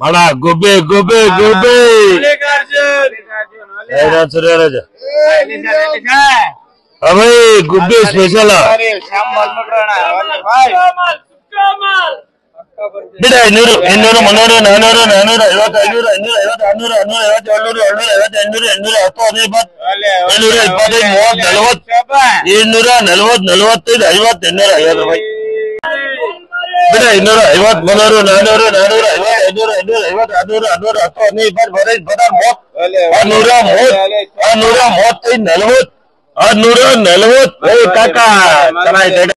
बड़ा गुब्बे गुब्बे गुब्बे अबे गुब्बे स्पेशल ಬಿಡ 200 200 300 400 450 500 600 700 800 900 ಬಿಡ 250 300 450 500 600 700 800 900 ಕಾಕ ಚೆನ್ನಾಗಿದೆ